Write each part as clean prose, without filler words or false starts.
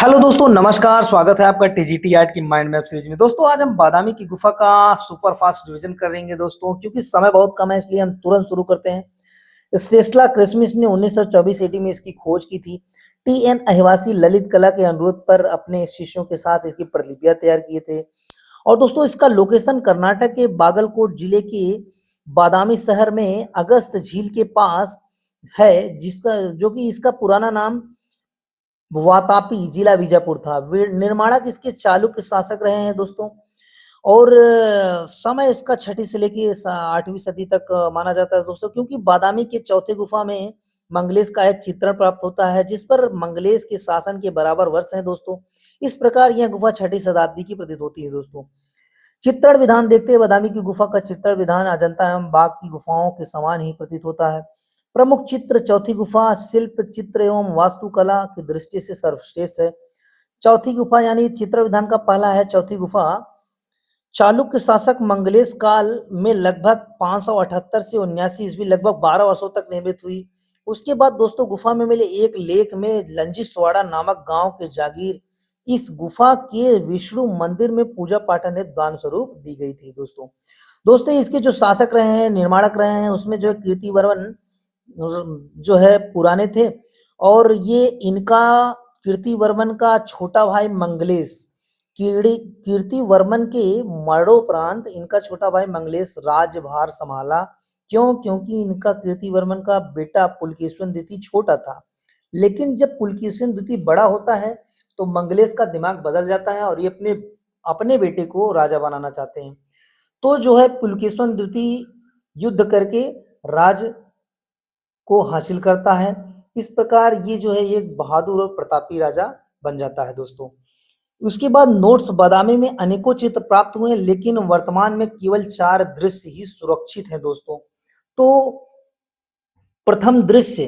Hello दोस्तों, नमस्कार। स्वागत है आपका टीजीटी आर्ट की माइंड मैप सीरीज में। दोस्तों आज हम बादामी की गुफा का सुपर फास्ट रिवीजन करेंगे दोस्तों, क्योंकि समय बहुत कम है इसलिए हम तुरंत शुरू करते हैं। स्टेस्ला क्रिस्मिस ने 1924 ईडी में इसकी खोज की थी। टीएन अहिवासी ललित कला के अनुरोध पर अपने शिष्यों के साथ इसकी प्रतिलिपियां तैयार किए थे। और दोस्तों इसका लोकेशन कर्नाटक के बागलकोट जिले के बादामी शहर में अगस्त झील के पास है, जिसका जो कि इसका पुराना नाम वातापी जिला बीजापुर था। निर्माणक इसके चालुक्य शासक रहे हैं दोस्तों। और समय इसका छठी से लेके 8वीं सदी तक माना जाता है दोस्तों, क्योंकि बादामी के चौथे गुफा में मंगलेश का एक चित्रण प्राप्त होता है, जिस पर मंगलेश के शासन के बराबर वर्ष हैं दोस्तों। इस प्रकार यह गुफा छठी शताब्दी की प्रतीत होती है दोस्तों। चित्रण विधान देखते हैं। बादामी की गुफा का चित्रण विधान अजंता एवं बाग की गुफाओं के समान ही प्रतीत होता है। प्रमुख चित्र चौथी गुफा शिल्प चित्र एवं वास्तुकला की दृष्टि से सर्वश्रेष्ठ है। चौथी गुफा यानी चित्र विधान का पहला है चौथी गुफा चालुक्य शासक मंगलेश काल में लगभग 578 से 79 ईस्वी लगभग 12 वर्षों तक निर्मित हुई। उसके बाद दोस्तों गुफा में मिले एक लेख में लंजिसवाड़ा नामक गांव के जागीर इस गुफा के विष्णु मंदिर में पूजा पाठन हेतु दान स्वरूप दी गई थी दोस्तों। दोस्तों इसके जो शासक रहे हैं, निर्माणक रहे हैं, उसमें जो है कीर्तिवर्मन जो है पुराने थे। और ये इनका कीर्तिवर्मन का छोटा भाई मंगलेश कीर्तिवर्मन के मरणोपरांत इनका छोटा भाई मंगलेश राजभार संभाला। क्योंकि इनका कीर्तिवर्मन का बेटा पुलकेशिन द्वितीय छोटा था, लेकिन जब पुलकेशिन द्वितीय बड़ा होता है तो मंगलेश का दिमाग बदल जाता है और ये अपने अपने बेटे को राजा बनाना चाहते हैं। तो जो है पुलकेशिन द्वितीय युद्ध करके राज को हासिल करता है। इस प्रकार ये जो है एक बहादुर और प्रतापी राजा बन जाता है दोस्तों। उसके बाद नोट्स बादामी में अनेकों चित्र प्राप्त हुए, लेकिन वर्तमान में केवल 4 दृश्य ही सुरक्षित हैं दोस्तों। तो प्रथम दृश्य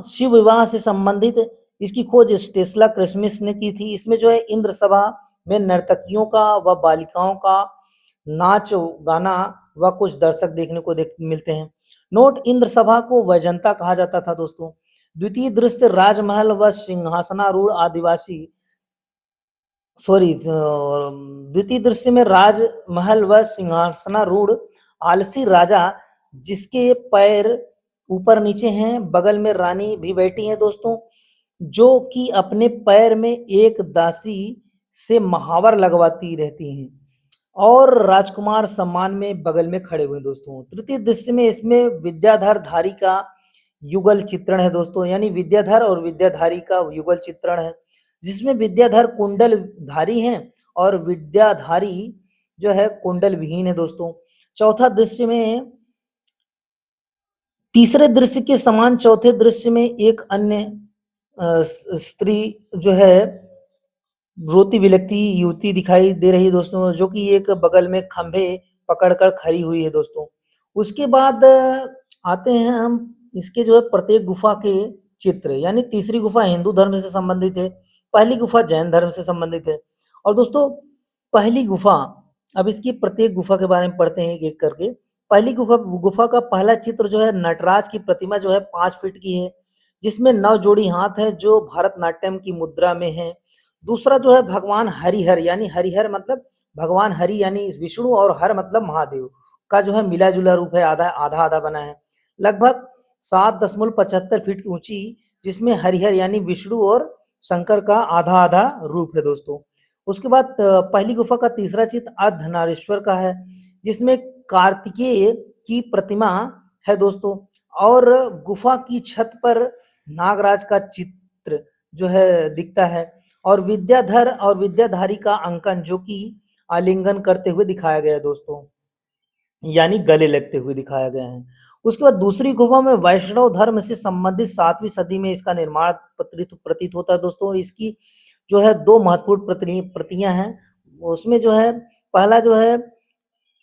शिव विवाह से संबंधित इसकी खोज स्टेस्ला क्रिस्मिस ने की थी। इसमें जो है इंद्र सभा में नर्तकियों का व बालिकाओं का नाच गाना व कुछ दर्शक देखने को मिलते हैं। नोट इंद्र सभा को वैजंता कहा जाता था दोस्तों। द्वितीय दृश्य राजमहल व सिंहासनारूढ़ आदिवासी द्वितीय दृश्य में राजमहल व सिंहासनारूढ़ आलसी राजा जिसके पैर ऊपर नीचे हैं, बगल में रानी भी बैठी है दोस्तों, जो कि अपने पैर में एक दासी से महावर लगवाती रहती हैं, और राजकुमार सम्मान में बगल में खड़े हुए दोस्तों। तृतीय दृश्य में इसमें विद्याधर धारी का युगल चित्रण है दोस्तों, यानी विद्याधर और विद्याधारी का युगल चित्रण है, जिसमें विद्याधर कुंडल धारी हैं और विद्याधारी जो है कुंडल विहीन है दोस्तों। चौथा दृश्य में तीसरे दृश्य के समान चौथे दृश्य में एक अन्य स्त्री जो है रोती बिलखती युवती दिखाई दे रही है दोस्तों, जो कि एक बगल में खंभे पकड़कर खड़ी हुई है दोस्तों। उसके बाद आते हैं हम इसके जो है प्रत्येक गुफा के चित्र, यानी तीसरी गुफा हिंदू धर्म से संबंधित है, पहली गुफा जैन धर्म से संबंधित है। और दोस्तों पहली गुफा, अब इसकी प्रत्येक गुफा के बारे में पढ़ते हैं एक एक करके। पहली गुफा का पहला चित्र जो है नटराज की प्रतिमा जो है 5 फीट की है, जिसमें 9 जोड़ी हाथ है जो भरतनाट्यम की मुद्रा में है। दूसरा जो है भगवान हरिहर, यानी हरिहर मतलब भगवान हरि यानी विष्णु और हर मतलब महादेव का जो है मिला जुला रूप है, आधा आधा आधा बना है, लगभग 7.75 फीट की ऊंची, जिसमें हरिहर यानी विष्णु और शंकर का आधा आधा रूप है दोस्तों। उसके बाद पहली गुफा का तीसरा चित्र अर्धनारीश्वर का है, जिसमें कार्तिकेय की प्रतिमा है दोस्तों, और गुफा की छत पर नागराज का चित्र जो है दिखता है, और विद्याधर और विद्याधारी का अंकन जो कि आलिंगन करते हुए दिखाया गया है दोस्तों, यानी गले लगते हुए दिखाया गया है। उसके बाद दूसरी गुफा में वैष्णव धर्म से संबंधित 7वीं सदी में इसका निर्माण प्रतीत होता है दोस्तों। इसकी जो है 2 महत्वपूर्ण प्रतियां हैं। उसमें जो है पहला जो है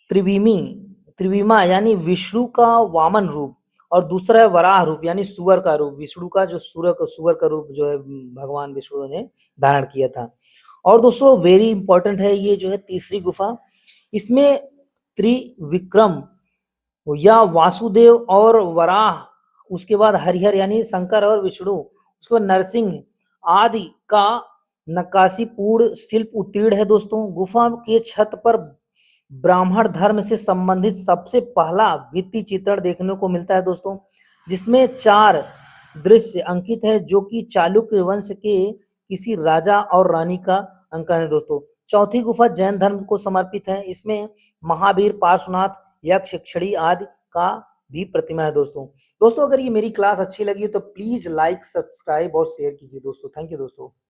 त्रिविमा यानी विष्णु का वामन रूप, और दूसरा है वराह रूप यानी सुअर का रूप, विष्णु का जो सुअर का रूप जो है भगवान विष्णु ने धारण किया था। और दोस्तों वेरी इंपॉर्टेंट है ये जो है तीसरी गुफा, इसमें त्रिविक्रम या वासुदेव और वराह, उसके बाद हरिहर यानी शंकर और विष्णु, उसके बाद नरसिंह आदि का नक्काशीपूर्ण शिल्प उत्तीर्ण है दोस्तों। गुफा के छत पर ब्राह्मण धर्म से संबंधित सबसे पहला भित्ति चित्रण देखने को मिलता है दोस्तों, जिसमें 4 दृश्य अंकित है जो कि चालुक्य वंश के किसी राजा और रानी का अंकन है दोस्तों। चौथी गुफा जैन धर्म को समर्पित है। इसमें महावीर, पार्श्वनाथ, यक्ष, यक्षिणी आदि का भी प्रतिमा है दोस्तों। दोस्तों अगर ये मेरी क्लास अच्छी लगी तो प्लीज लाइक, सब्सक्राइब और शेयर कीजिए दोस्तों। थैंक यू दोस्तों।